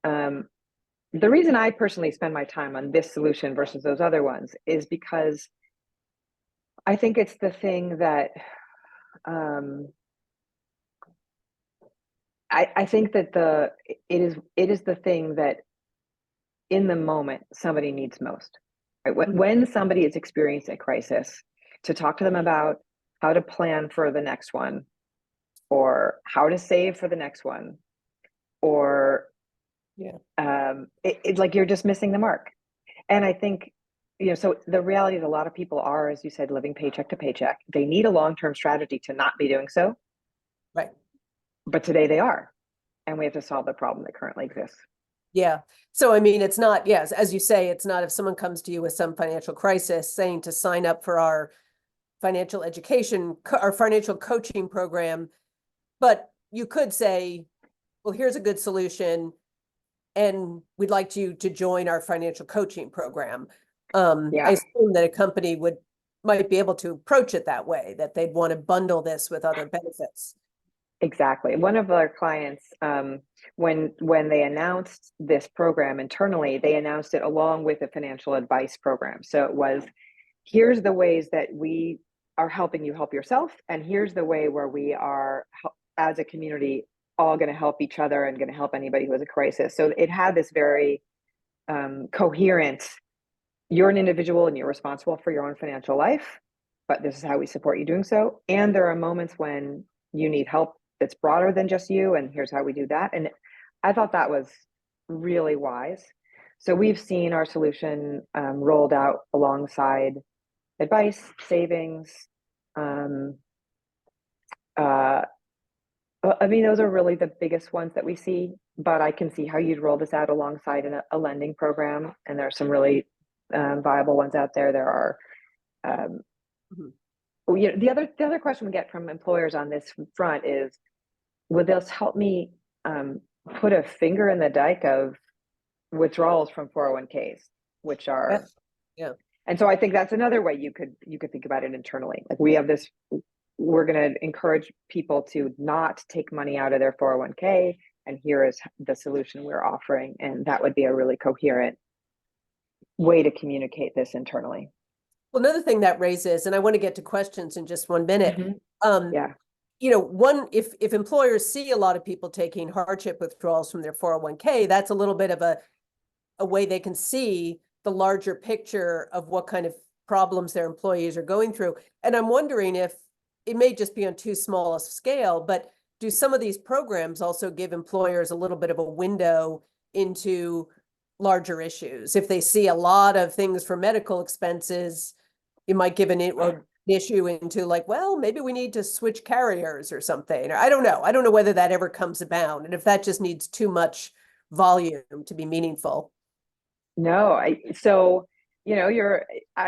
The reason I personally spend my time on this solution versus those other ones is because I think it's the thing that I think that it is the thing that in the moment somebody needs most. Right? When somebody is experiencing a crisis, to talk to them about how to plan for the next one, or how to save for the next one, or it's like you're just missing the mark. And I think, so the reality is a lot of people are, as you said, living paycheck to paycheck. They need a long-term strategy to not be doing so. Right. But today they are, and we have to solve the problem that currently exists. Yeah. So, I mean, it's not, yes, as you say, it's not if someone comes to you with some financial crisis saying to sign up for our financial education, our financial coaching program. But you could say, well, here's a good solution, and we'd like you to join our financial coaching program. I assume that a company might be able to approach it that way, that they'd want to bundle this with other benefits. Exactly. One of our clients, when they announced this program internally, they announced it along with a financial advice program. So it was, here's the ways that we are helping you help yourself, and here's the way where we are, as a community, all going to help each other and going to help anybody who has a crisis. So it had this very coherent, you're an individual and you're responsible for your own financial life, but this is how we support you doing so. And there are moments when you need help that's broader than just you, and here's how we do that. And I thought that was really wise. So we've seen our solution rolled out alongside advice, savings. I mean, those are really the biggest ones that we see, but I can see how you'd roll this out alongside a lending program. And there are some really viable ones out there. There are, the other question we get from employers on this front is, would this help me put a finger in the dike of withdrawals from 401ks, which are, and so I think that's another way you could think about it internally. Like we have this, we're going to encourage people to not take money out of their 401k, and here is the solution we're offering. And that would be a really coherent way to communicate this internally. Well, another thing that raises, and I want to get to questions in just 1 minute. If employers see a lot of people taking hardship withdrawals from their 401k, that's a little bit of a way they can see the larger picture of what kind of problems their employees are going through. And I'm wondering if it may just be on too small a scale, but do some of these programs also give employers a little bit of a window into larger issues? If they see a lot of things for medical expenses, you might give an issue into like, well, maybe we need to switch carriers or something. Or I don't know. I don't know whether that ever comes about, and if that just needs too much volume to be meaningful. No, I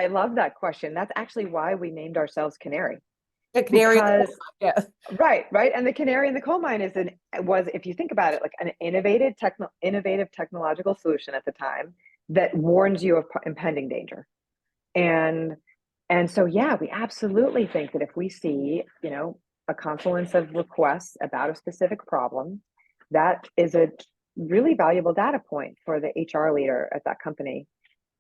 love that question. That's actually why we named ourselves Canary. Canary, right. And the canary in the coal mine was, if you think about it, like an innovative technological solution at the time that warns you of impending danger. And so, we absolutely think that if we see, a confluence of requests about a specific problem, that is a really valuable data point for the HR leader at that company.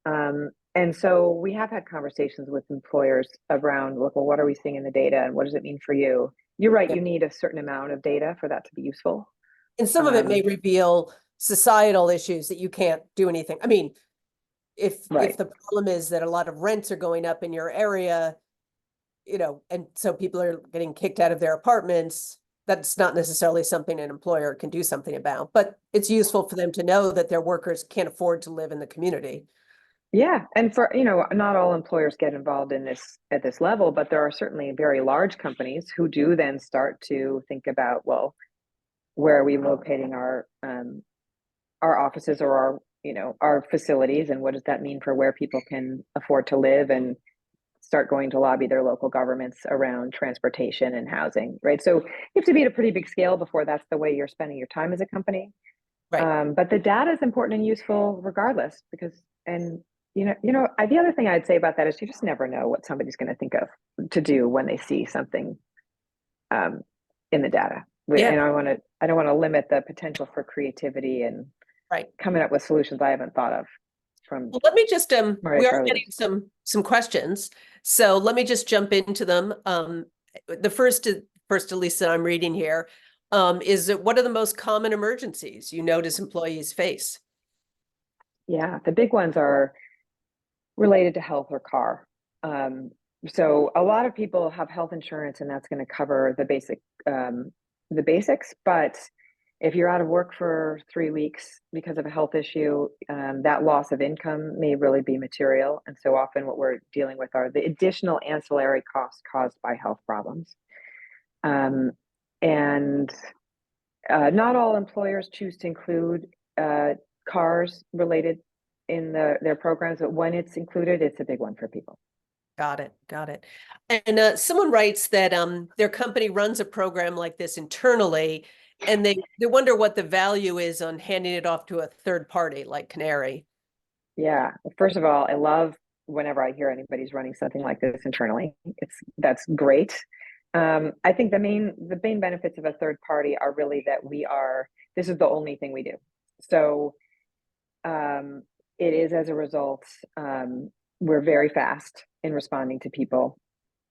And so we have had conversations with employers around, look, well, what are we seeing in the data, and what does it mean for you? You're right. You need a certain amount of data for that to be useful. And some of it may reveal societal issues that you can't do anything. I mean, if the problem is that a lot of rents are going up in your area, and so people are getting kicked out of their apartments, that's not necessarily something an employer can do something about, but it's useful for them to know that their workers can't afford to live in the community. Yeah, and for, not all employers get involved in this at this level, but there are certainly very large companies who do then start to think about, well, where are we locating our offices or our facilities, and what does that mean for where people can afford to live, and start going to lobby their local governments around transportation and housing, right? So you have to be at a pretty big scale before that's the way you're spending your time as a company. Right. But the data is important and useful regardless, because, and the other thing I'd say about that is you just never know what somebody's going to think of to do when they see something in the data. Yeah. And I don't want to limit the potential for creativity and Right. coming up with solutions I haven't thought of from. Well, let me just, we are colleagues. getting some questions. So let me just jump into them. The first, at least that I'm reading here, is that what are the most common emergencies you notice employees face? Yeah, the big ones are related to health or car. So a lot of people have health insurance, and that's going to cover the basics. But if you're out of work for 3 weeks because of a health issue, that loss of income may really be material. And so often what we're dealing with are the additional ancillary costs caused by health problems. And not all employers choose to include cars related in their programs, but when it's included, it's a big one for people. Got it. Got it. And someone writes that their company runs a program like this internally, and they wonder what the value is on handing it off to a third party like Canary. Yeah. First of all, I love whenever I hear anybody's running something like this internally. That's great. I think the main benefits of a third party are really that this is the only thing we do. So it is, as a result, we're very fast in responding to people.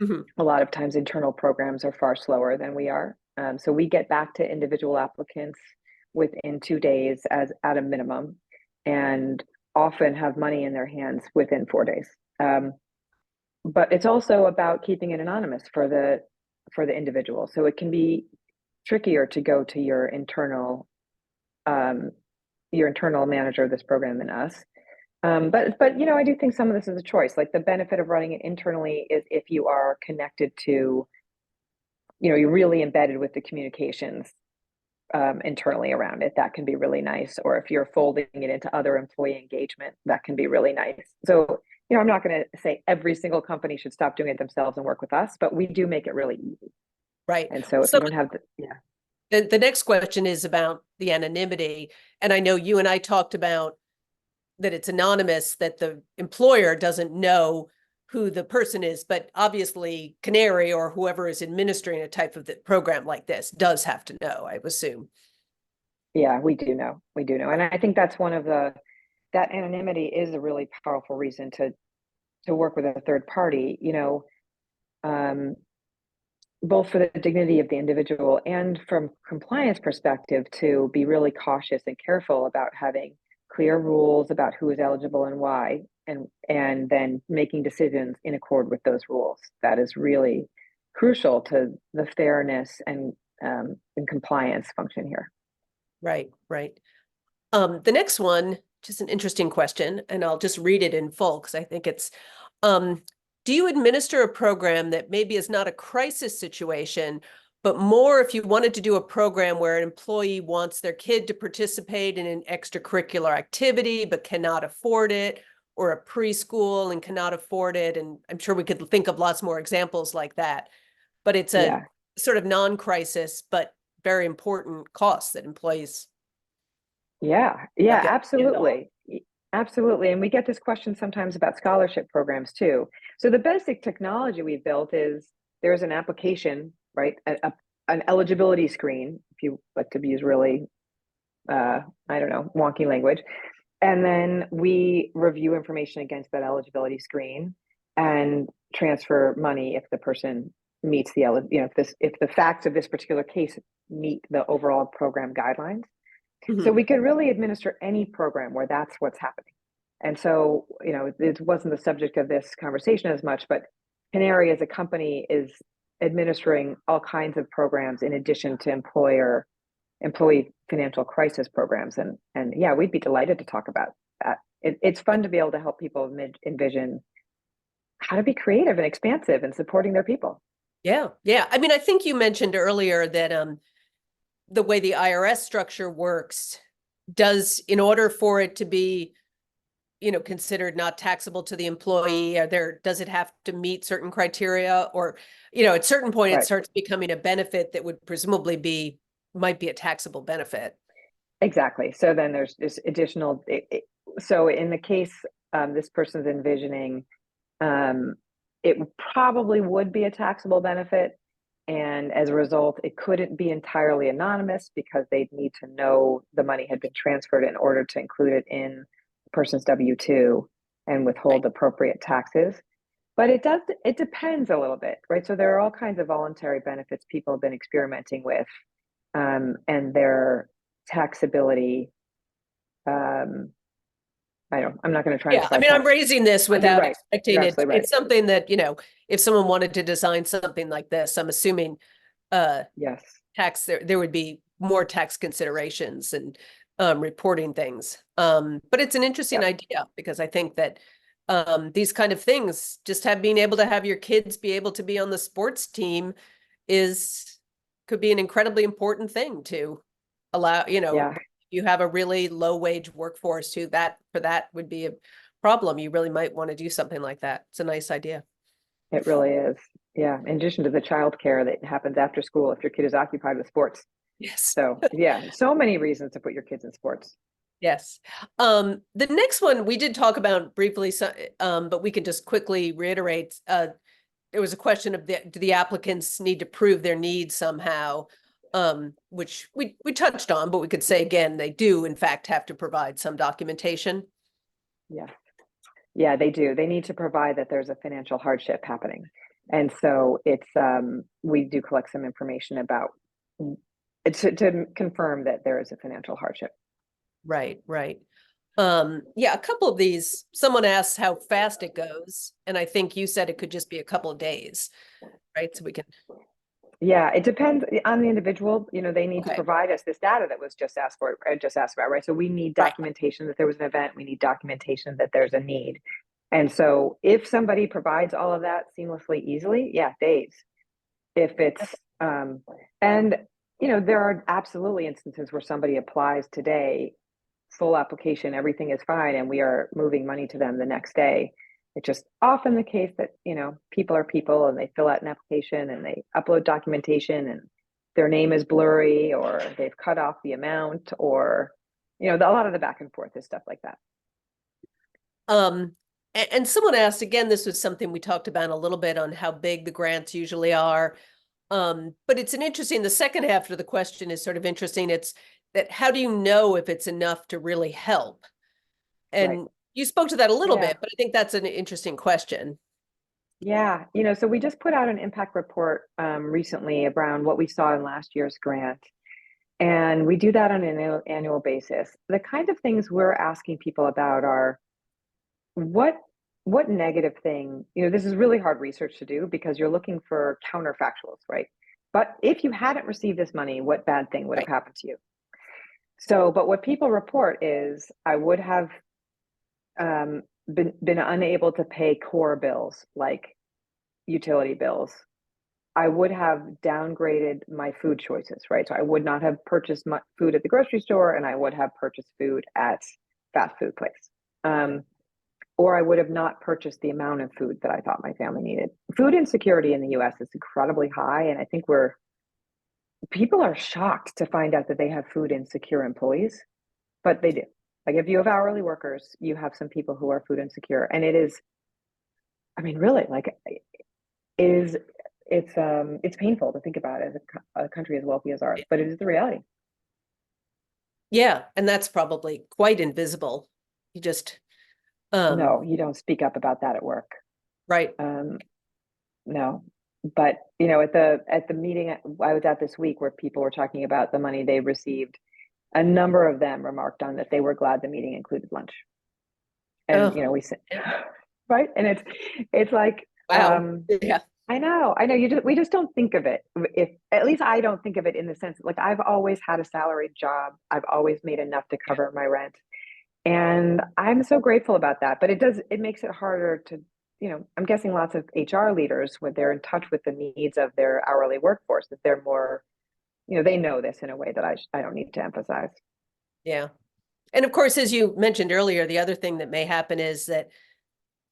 Mm-hmm. A lot of times internal programs are far slower than we are. So we get back to individual applicants within 2 days as at a minimum, and often have money in their hands within 4 days. But it's also about keeping it anonymous for the individual. So it can be trickier to go to your internal manager of this program than us. But I do think some of this is a choice. Like, the benefit of running it internally is if you are connected to, you're really embedded with the communications internally around it. That can be really nice. Or if you're folding it into other employee engagement, that can be really nice. So, I'm not going to say every single company should stop doing it themselves and work with us, but we do make it really easy. Right. And so if you don't have the next question is about the anonymity. And I know you and I talked about that it's anonymous, that the employer doesn't know who the person is, but obviously Canary or whoever is administering a type of the program like this does have to know, I assume. Yeah, we do know. And I think that's one of that anonymity is a really powerful reason to work with a third party, both for the dignity of the individual and from compliance perspective, to be really cautious and careful about having clear rules about who is eligible and why, and then making decisions in accord with those rules. That is really crucial to the fairness and compliance function here. Right. The next one, just an interesting question, and I'll just read it in full because I think it's, do you administer a program that maybe is not a crisis situation, but more if you wanted to do a program where an employee wants their kid to participate in an extracurricular activity but cannot afford it, or a preschool and cannot afford it? And I'm sure we could think of lots more examples like that, but it's a sort of non-crisis, but very important cost that employees. Yeah, absolutely. Absolutely. And we get this question sometimes about scholarship programs too. So the basic technology we've built is there's an application, right? An eligibility screen, if you like to use really, wonky language. And then we review information against that eligibility screen and transfer money if the person meets if the facts of this particular case meet the overall program guidelines. Mm-hmm. So we could really administer any program where that's what's happening. And so, it wasn't the subject of this conversation as much, but Canary as a company is administering all kinds of programs in addition to employee financial crisis programs. And yeah, we'd be delighted to talk about that. It's fun to be able to help people envision how to be creative and expansive and supporting their people. Yeah. Yeah. I mean, I think you mentioned earlier that the way the IRS structure works does, in order for it to be, considered not taxable to the employee, does it have to meet certain criteria, or, at a certain point it Right. starts becoming a benefit that would presumably might be a taxable benefit. Exactly. So then there's this additional, so in the case this person's envisioning, it probably would be a taxable benefit. And as a result, it couldn't be entirely anonymous because they'd need to know the money had been transferred in order to include it in the person's W-2 and withhold appropriate taxes. But it depends a little bit, right? So there are all kinds of voluntary benefits people have been experimenting with, and their taxability. I'm not going to try. Yeah, I mean, I'm raising this without right. expecting it. Right. It's something that, if someone wanted to design something like this, I'm assuming Yes. there would be more tax considerations and reporting things. But it's an interesting idea, because I think that these kind of things, just being able to have your kids be able to be on the sports team could be an incredibly important thing to allow, you have a really low wage workforce for that would be a problem. You really might want to do something like that. It's a nice idea. It really is. Yeah. In addition to the childcare that happens after school, if your kid is occupied with sports. Yes. So yeah, so many reasons to put your kids in sports. Yes. The next one we did talk about briefly, but we can just quickly reiterate. There was a question of do the applicants need to prove their needs somehow? Which we touched on, but we could say again, they do in fact have to provide some documentation. Yeah. Yeah, they do. They need to provide that there's a financial hardship happening. And so it's, we do collect some information about to confirm that there is a financial hardship. Right. Yeah, a couple of these, someone asked how fast it goes. And I think you said it could just be a couple of days, right? So we can. Yeah, it depends on the individual. They need to provide us this data that was just asked about, right? So we need documentation that there was an event. We need documentation that there's a need. And so if somebody provides all of that seamlessly, easily, yeah, days. If it's, and there are absolutely instances where somebody applies today, full application, everything is fine, and we are moving money to them the next day. It's just often the case that, people are people, and they fill out an application and they upload documentation and their name is blurry, or they've cut off the amount, or, a lot of the back and forth is stuff like that. And someone asked, again, this was something we talked about a little bit on how big the grants usually are. But it's the second half of the question is sort of interesting. It's that, how do you know if it's enough to really help? And you spoke to that a little bit, but I think that's an interesting question. Yeah, so we just put out an impact report recently around what we saw in last year's grant. And we do that on an annual basis. The kind of things we're asking people about are what negative thing, this is really hard research to do because you're looking for counterfactuals, right? But if you hadn't received this money, what bad thing would have happened to you? So, but what people report is, I would have been unable to pay core bills like utility bills. I would have downgraded my food choices, right? So I would not have purchased my food at the grocery store, and I would have purchased food at fast food place. Or I would have not purchased the amount of food that I thought my family needed. Food insecurity in the US is incredibly high, and I think people are shocked to find out that they have food insecure employees, but they do. Like, if you have hourly workers, you have some people who are food insecure, and it is, really, like, it's painful to think about as a country as wealthy as ours, but it is the reality. Yeah, and that's probably quite invisible. You just no, you don't speak up about that at work, right? No, but at the meeting I was at this week, where people were talking about the money they received, a number of them remarked on that they were glad the meeting included lunch. And we said, right, and it's like, wow. Yeah. I know. We just don't think of it. If at least I don't think of it in the sense like I've always had a salaried job. I've always made enough to cover my rent. And I'm so grateful about that. But it makes it harder to, I'm guessing lots of HR leaders, when they're in touch with the needs of their hourly workforce, that they're more, they know this in a way that I don't need to emphasize. Yeah. And of course, as you mentioned earlier, the other thing that may happen is that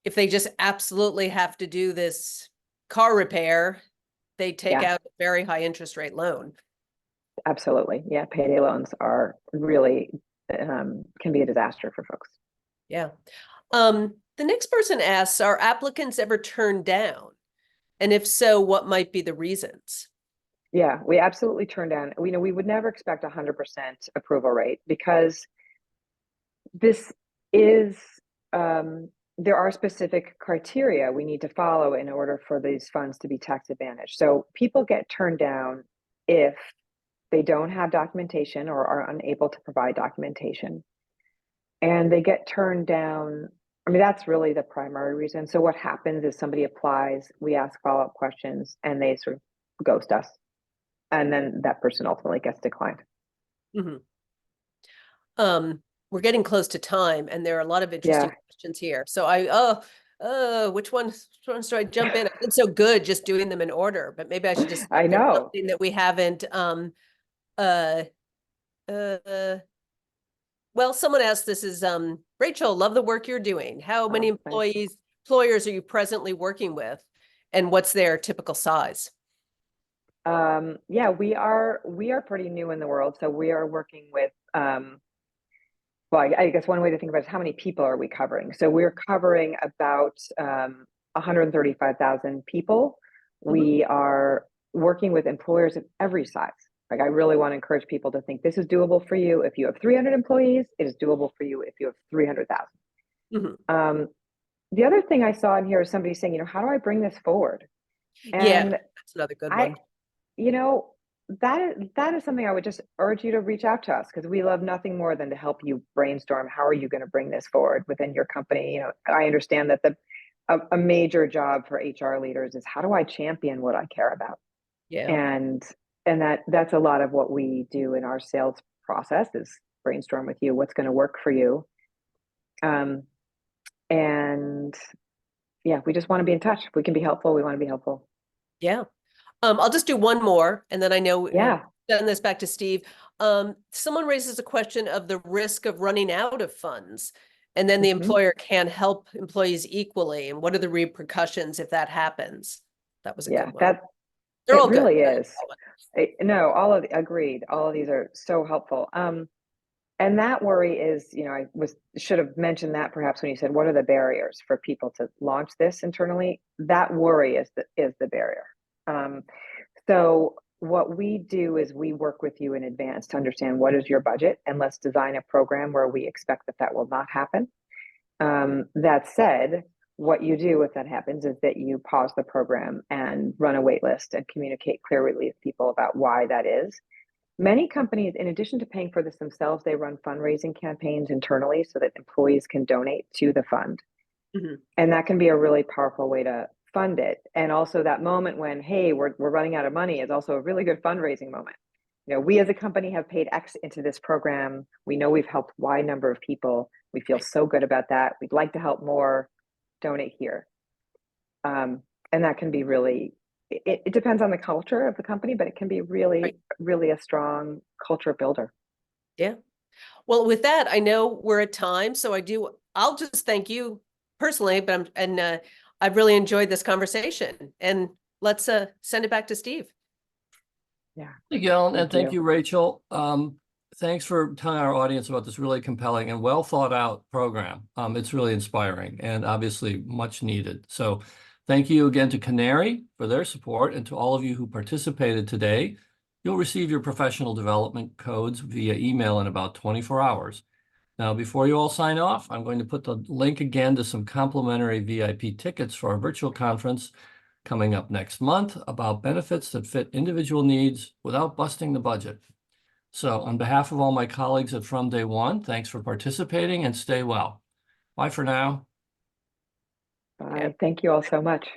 if they just absolutely have to do this car repair, they take Yeah. out a very high interest rate loan. Absolutely. Yeah. Payday loans are really, can be a disaster for folks. Yeah. The next person asks, are applicants ever turned down? And if so, what might be the reasons? Yeah, we absolutely turn down, we would never expect 100% approval rate because this is, there are specific criteria we need to follow in order for these funds to be tax advantaged. So people get turned down if they don't have documentation or are unable to provide documentation. And they get turned down. I mean, that's really the primary reason. So what happens is somebody applies, we ask follow-up questions, and they sort of ghost us. And then that person ultimately gets declined. Mm-hmm. We're getting close to time, and there are a lot of interesting questions here. So which ones do I jump in? I've been so good just doing them in order, but maybe I should just, I know. something that we haven't, well, someone asked, this is, Rachel, love the work you're doing. How many employers are you presently working with? And what's their typical size? Yeah, we are pretty new in the world. So we are working with, well, I guess one way to think about it is how many people are we covering? So we're covering about 135,000 people. We are working with employers of every size. Like, I really want to encourage people to think this is doable for you. If you have 300 employees, it is doable for you if you have 300,000. The other thing I saw in here is somebody saying, how do I bring this forward? And that's another good one. That is something I would just urge you to reach out to us, because we love nothing more than to help you brainstorm how are you going to bring this forward within your company. I understand that a major job for HR leaders is how do I champion what I care about? Yeah. And that's a lot of what we do in our sales process, is brainstorm with you what's going to work for you. And yeah, we just want to be in touch. If we can be helpful, we want to be helpful. Yeah. I'll just do one more, and then I know we've done this back to Steve. Someone raises a question of the risk of running out of funds, and then the employer can help employees equally. And what are the repercussions if that happens? That was a good one. They're all really good. Is. No, agreed. All of these are so helpful. And that worry is, I should have mentioned that perhaps when you said, what are the barriers for people to launch this internally? That worry is the barrier. So what we do is we work with you in advance to understand what is your budget, and let's design a program where we expect that will not happen. That said, what you do if that happens is that you pause the program and run a wait list and communicate clearly with people about why that is. Many companies, in addition to paying for this themselves, they run fundraising campaigns internally so that employees can donate to the fund. And that can be a really powerful way to fund it. And also that moment when, hey, we're running out of money, is also a really good fundraising moment. We as a company have paid X into this program. We know we've helped Y number of people. We feel so good about that. We'd like to help more. Donate here. And that can be really, it depends on the culture of the company, but it can be really, really a strong culture builder. Yeah. Well, with that, I know we're at time, so I'll just thank you personally, but I've really enjoyed this conversation, and let's send it back to Steve. Yeah. Thank you, Ellen, and thank you, Rachel. Thanks for telling our audience about this really compelling and well thought out program. It's really inspiring and obviously much needed. So thank you again to Canary for their support, and to all of you who participated today. You'll receive your professional development codes via email in about 24 hours. Now, before you all sign off, I'm going to put the link again to some complimentary VIP tickets for our virtual conference coming up next month about benefits that fit individual needs without busting the budget. So on behalf of all my colleagues at From Day One, thanks for participating and stay well. Bye for now. Bye. Thank you all so much.